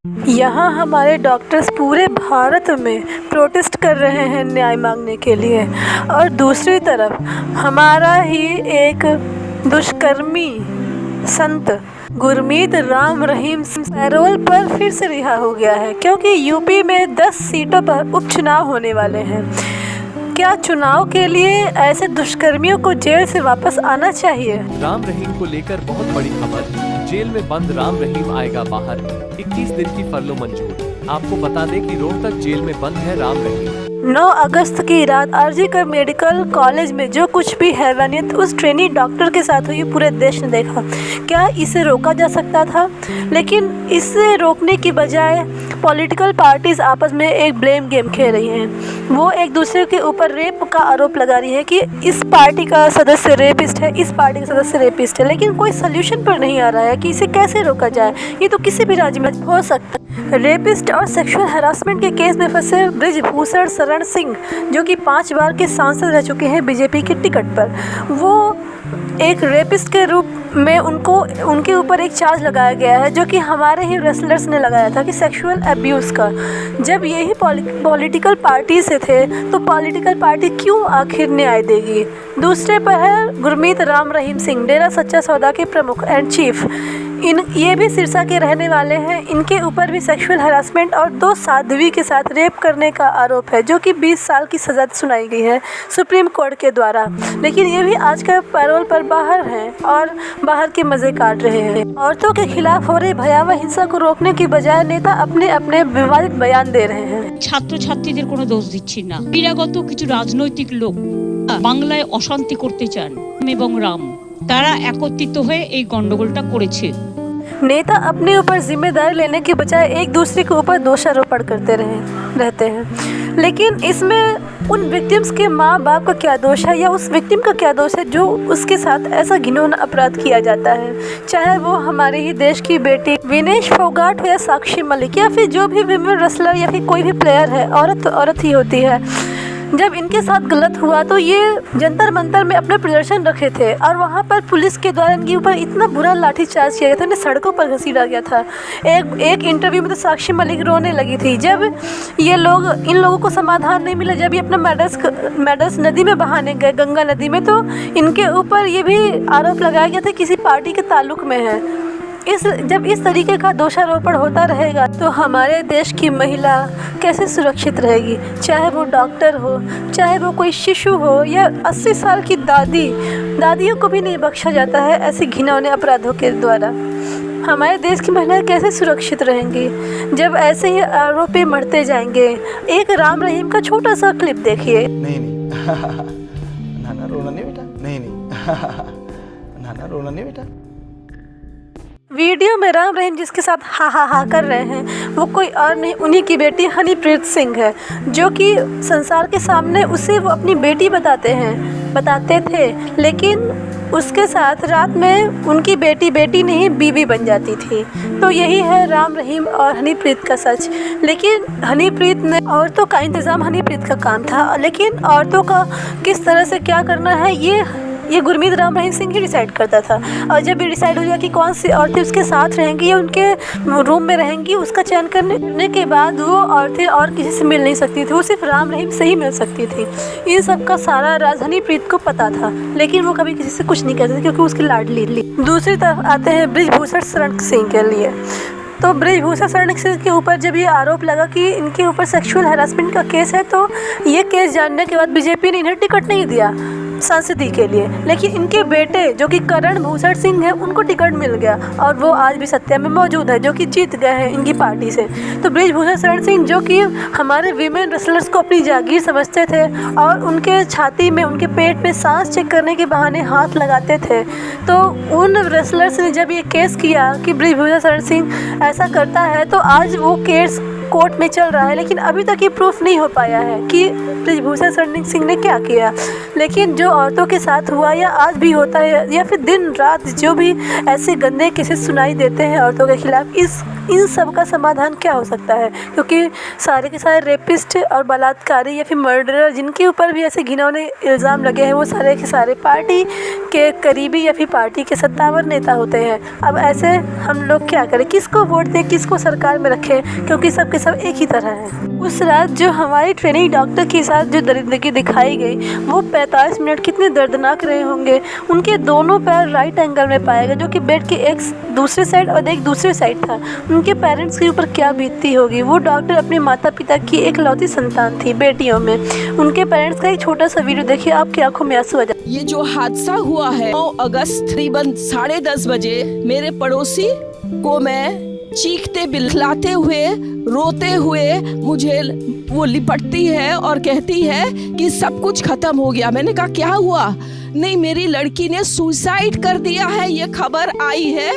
यहाँ हमारे डॉक्टर्स पूरे भारत में प्रोटेस्ट कर रहे हैं न्याय मांगने के लिए, और दूसरी तरफ हमारा ही एक दुष्कर्मी संत गुरमीत राम रहीम पैरोल पर फिर से रिहा हो गया है, क्योंकि यूपी में 10 सीटों पर उपचुनाव होने वाले हैं। क्या चुनाव के लिए ऐसे दुष्कर्मियों को जेल से वापस आना चाहिए? राम रहीम को लेकर बहुत बड़ी खबर, जेल में बंद राम रहीम आएगा बाहर, 21 दिन की फरलो मंजूर। आपको बता दें कि रोहतक जेल में बंद है राम रहीम। 9 अगस्त की रात आरजीकर मेडिकल कॉलेज में जो कुछ भी हैवानियत उस ट्रेनी डॉक्टर के साथ हुई पूरे देश ने देखा। क्या इसे रोका जा सकता था? लेकिन इसे रोकने की बजाय पॉलिटिकल पार्टीज आपस में एक ब्लेम गेम खेल रही हैं। वो एक दूसरे के ऊपर रेप का आरोप लगा रही है कि इस पार्टी का सदस्य रेपिस्ट है, इस पार्टी का सदस्य रेपिस्ट है, लेकिन कोई सोल्यूशन पर नहीं आ रहा है कि इसे कैसे रोका जाए। ये तो किसी भी राज्य में हो सकता है। रेपिस्ट और सेक्सुअल हरासमेंट के केस में फंसे ब्रिजभूषण शरण सिंह, जो कि 5 बार के सांसद रह चुके हैं बीजेपी की टिकट पर, वो एक रेपिस्ट के रूप में उनके ऊपर एक चार्ज लगाया गया है, जो कि हमारे ही रेसलर्स ने लगाया था कि सेक्सुअल अब्यूज़ का। जब यही पॉलिटिकल पार्टी से थे तो पॉलिटिकल पार्टी क्यों आखिर न्याय देगी? दूसरे पर है गुरमीत राम रहीम सिंह, डेरा सच्चा सौदा के प्रमुख एंड चीफ। ये भी सिरसा के रहने वाले हैं। इनके ऊपर भी सेक्सुअल हरासमेंट और 2 साध्वी के साथ रेप करने का आरोप है, जो कि 20 साल की सज़ा सुनाई गई है सुप्रीम कोर्ट के द्वारा। लेकिन ये भी आज का पैरोल पर बाहर हैं और बाहर के मज़े काट रहे हैं। औरतों के खिलाफ हो रही भयावह हिंसा को रोकने की बजाय नेता अपने अपने विवादित बयान दे रहे हैं। ছাত্র ছাত্রীদের কোনো দোষ দিচ্ছি না, বহিরাগত কিছু রাজনৈতিক লোক বাংলায় অশান্তি করতে চান এবং রাম তারা একত্রিত হয়ে এই গন্ডগোলটা করেছে। नेता अपने ऊपर जिम्मेदारी लेने के बजाय एक दूसरे के ऊपर दोषारोपण करते रहते हैं। लेकिन इसमें उन विक्टिम्स के माँ बाप का क्या दोष है, या उस विक्टिम का क्या दोष है जो उसके साथ ऐसा घिनौना अपराध किया जाता है? चाहे वो हमारे ही देश की बेटी विनेश फोगाट हो या साक्षी मलिक, या फिर जो भी विमेन रेसलर या फिर कोई भी प्लेयर है, औरत तो औरत ही होती है। जब इनके साथ गलत हुआ तो ये जंतर मंतर में अपने प्रदर्शन रखे थे, और वहाँ पर पुलिस के द्वारा इनके ऊपर इतना बुरा लाठीचार्ज किया गया था, इन्हें सड़कों पर घसीटा गया था। एक इंटरव्यू में तो साक्षी मलिक रोने लगी थी जब इन लोगों को समाधान नहीं मिला। जब ये अपना मेडल्स नदी में बहाने गए, गंगा नदी में, तो इनके ऊपर ये भी आरोप लगाया गया था किसी पार्टी के ताल्लुक में है। जब इस तरीके का दोषारोपण होता रहेगा तो हमारे देश की महिला कैसे सुरक्षित रहेगी? चाहे वो डॉक्टर हो, चाहे वो कोई शिशु हो, या 80 साल की दादियों को भी नहीं बख्शा जाता है ऐसे घिनौने अपराधों के द्वारा। हमारे देश की महिलाएं कैसे सुरक्षित रहेंगी जब ऐसे ही आरोपी मरते जाएंगे? एक राम रहीम का छोटा सा क्लिप देखिए। नहीं नाना रोना नहीं बेटा, नहीं नाना रोना नहीं बेटा। वीडियो में राम रहीम जिसके साथ हा कर रहे हैं वो कोई और नहीं, उन्हीं की बेटी हनीप्रीत सिंह है, जो कि संसार के सामने उसे वो अपनी बेटी बताते थे, लेकिन उसके साथ रात में उनकी बेटी नहीं बीवी बन जाती थी। तो यही है राम रहीम और हनीप्रीत का सच। लेकिन हनीप्रीत ने औरतों का इंतज़ाम हनीप्रीत का काम था, लेकिन औरतों का किस तरह से क्या करना है ये गुरमीत राम रहीम सिंह ही डिसाइड करता था। और जब ये डिसाइड हो गया कि कौन सी औरतें उसके साथ रहेंगी या उनके रूम में रहेंगी, उसका चयन करने के बाद वो औरतें और किसी से मिल नहीं सकती थी, वो सिर्फ राम रहीम से ही मिल सकती थी। इन सब का सारा राज हनीप्रीत को पता था, लेकिन वो कभी किसी से कुछ नहीं कहते थे क्योंकि उसकी लाडली थी। दूसरी तरफ आते हैं ब्रिजभूषण शरण सिंह के लिए। तो ब्रिजभूषण शरण सिंह के ऊपर जब ये आरोप लगा कि इनके ऊपर सेक्सुअल हरासमेंट का केस है, तो ये केस जानने के बाद बीजेपी ने इन्हें टिकट नहीं दिया सांसदी के लिए। लेकिन इनके बेटे जो कि करण भूषण सिंह है, उनको टिकट मिल गया, और वो आज भी सत्ता में मौजूद है, जो कि जीत गए हैं इनकी पार्टी से। तो ब्रिजभूषण शरण सिंह, जो कि हमारे वीमेन रेसलर्स को अपनी जागीर समझते थे और उनके छाती में, उनके पेट में सांस चेक करने के बहाने हाथ लगाते थे, तो उन रेसलर्स ने जब ये केस किया कि ब्रिजभूषण शरण सिंह ऐसा करता है, तो आज वो केस कोर्ट में चल रहा है। लेकिन अभी तक ये प्रूफ नहीं हो पाया है कि ब्रिजभूषण शरण सिंह ने क्या किया। लेकिन जो औरतों के साथ हुआ, या आज भी होता है, या फिर दिन रात जो भी ऐसे गंदे केसेस सुनाई देते हैं औरतों के खिलाफ, इन सब का समाधान क्या हो सकता है? क्योंकि सारे के सारे रेपिस्ट और बलात्कारी या फिर मर्डरर जिनके ऊपर भी ऐसे घिनौने इल्ज़ाम लगे हैं, वो सारे के सारे पार्टी के करीबी या फिर पार्टी के सत्तावर नेता होते हैं। अब ऐसे हम लोग क्या करें? किसको वोट दें, किसको सरकार में रखें? क्योंकि सब के सब एक ही तरह है। उस रात जो हमारी ट्रेनिंग डॉक्टर के साथ जो दरिंदगी दिखाई गई, वो 45 मिनट कितने दर्दनाक रहे होंगे। उनके दोनों पैर राइट एंगल में पाए गए, जो कि बेड के एक दूसरे साइड और एक दूसरे साइड था। उनके पेरेंट्स के ऊपर क्या बीतती होगी। वो डॉक्टर अपने माता पिता की एकलौती संतान थी, बेटियों में। उनके पेरेंट्स का एक छोटा सा वीडियो देखिए, आपकी आंखों में आंसू आ जाए। ये जो हादसा हुआ है 9 अगस्त तकरीबन 10:30 बजे, मेरे पड़ोसी को मैं चीखते बिलखलाते हुए रोते हुए मुझे वो लिपटती है और कहती है कि सब कुछ खत्म हो गया। मैंने कहा क्या हुआ? नहीं, मेरी लड़की ने सुसाइड कर दिया है, ये खबर आई है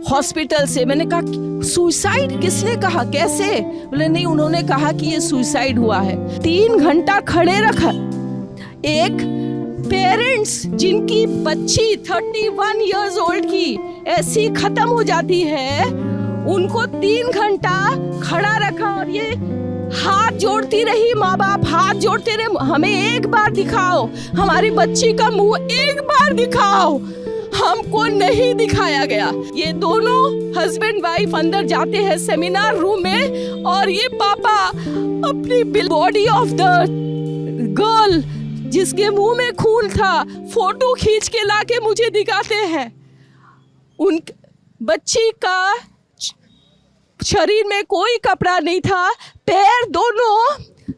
हॉस्पिटल से। मैंने कहा सुसाइड किसने कहा, कैसे? बोले नहीं, उन्होंने कहा कि ये सुसाइड हुआ है। 3 घंटा खड़े रखा। एक पेरेंट्स जिनकी बच्ची 31 इयर्स ओल्ड की ऐसी खत्म हो जाती है, उनको 3 घंटा खड़ा रखा और ये हाथ जोड़ती रही। माँ बाप हाथ जोड़ते रहे, हमें एक बार दिखाओ, हमारी बच्ची का मुंह एक बार दिखाओ। हमको नहीं दिखाया गया। ये दोनों हस्बैंड वाइफ अंदर जाते हैं सेमिनार रूम में और ये पापा अपनी बॉडी ऑफ द गर्ल जिसके मुंह में खून था फोटो खींच के लाके मुझे दिखाते हैं। उन बच्ची का शरीर में कोई कपड़ा नहीं था, पैर दोनों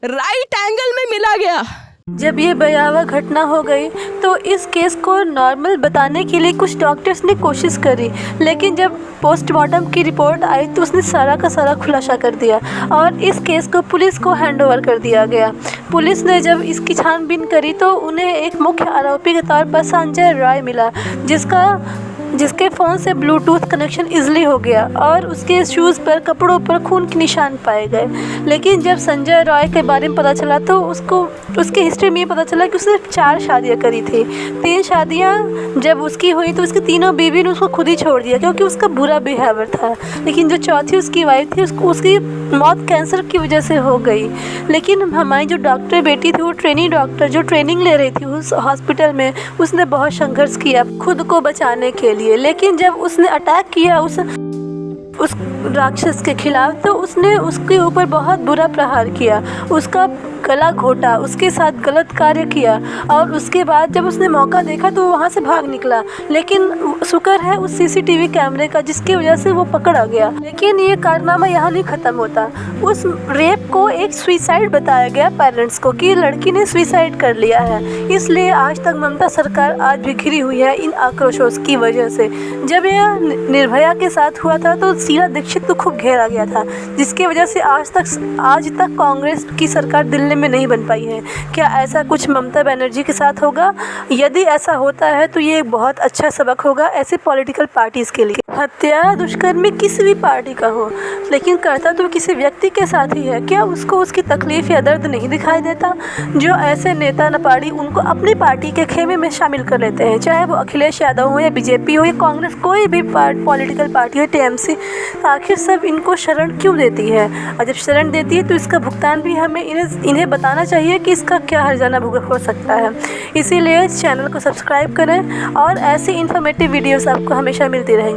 राइट एंगल में मिला गया। जब ये भयावह घटना हो गई तो इस केस को नॉर्मल बताने के लिए कुछ डॉक्टर्स ने कोशिश करी, लेकिन जब पोस्टमार्टम की रिपोर्ट आई तो उसने सारा का सारा खुलासा कर दिया और इस केस को पुलिस को हैंडओवर कर दिया गया। पुलिस ने जब इसकी छानबीन करी तो उन्हें एक मुख्य आरोपी के तौर पर संजय रॉय मिला, जिसके फ़ोन से ब्लूटूथ कनेक्शन इजीली हो गया और उसके शूज़ पर, कपड़ों पर खून के निशान पाए गए। लेकिन जब संजय रॉय के बारे में पता चला तो उसकी हिस्ट्री में ये पता चला कि उसने 4 शादियाँ करी थी। 3 शादियाँ जब उसकी हुई तो उसकी तीनों बीवी ने उसको खुद ही छोड़ दिया क्योंकि उसका बुरा बिहेवियर था। लेकिन जो चौथी उसकी वाइफ थी, उसकी मौत कैंसर की वजह से हो गई। लेकिन हमारी जो डॉक्टर बेटी थी, वो ट्रेनी डॉक्टर जो ट्रेनिंग ले रही थी उस हॉस्पिटल में, उसने बहुत संघर्ष किया खुद को बचाने के लिए। लेकिन जब उसने अटैक किया उस राक्षस के खिलाफ तो उसने उसके ऊपर बहुत बुरा प्रहार किया, उसका गला घोटा, उसके साथ गलत कार्य किया और उसके बाद जब उसने मौका देखा तो वहाँ से भाग निकला। लेकिन शुक्र है उस सीसीटीवी कैमरे का, जिसकी वजह से वो पकड़ा गया। लेकिन ये कारनामा यहाँ नहीं ख़त्म होता। उस रेप को एक सुसाइड बताया गया पेरेंट्स को कि लड़की ने सुसाइड कर लिया है। इसलिए आज तक ममता सरकार आज भी घिरी हुई है इन आक्रोशों की वजह से। जब यह निर्भया के साथ हुआ था तो शीला दीक्षित को खूब घेरा गया था, जिसकी वजह से आज तक कांग्रेस की सरकार दिल्ली में नहीं बन पाई है। क्या ऐसा कुछ ममता बनर्जी के साथ होगा? यदि ऐसा होता है तो ये बहुत अच्छा सबक होगा ऐसे पॉलिटिकल पार्टीज़ के लिए। हत्या, दुष्कर्म किसी भी पार्टी का हो, लेकिन करता तो किसी व्यक्ति के साथ ही है। क्या उसको उसकी तकलीफ़ या दर्द नहीं दिखाई देता? जो ऐसे नेता नपाड़ी उनको अपनी पार्टी के खेमे में शामिल कर लेते हैं, चाहे वो अखिलेश यादव हो या बीजेपी हो या कांग्रेस, कोई भी पॉलिटिकल पार्टी हो, टीएमसी, आखिर सब इनको शरण क्यों देती है? और जब शरण देती है तो इसका भुगतान भी हमें इन्हें बताना चाहिए कि इसका क्या हर्जाना भुगत हो सकता है। इसीलिए चैनल को सब्सक्राइब करें और ऐसी इन्फॉर्मेटिव वीडियोस आपको हमेशा मिलती रहेंगे।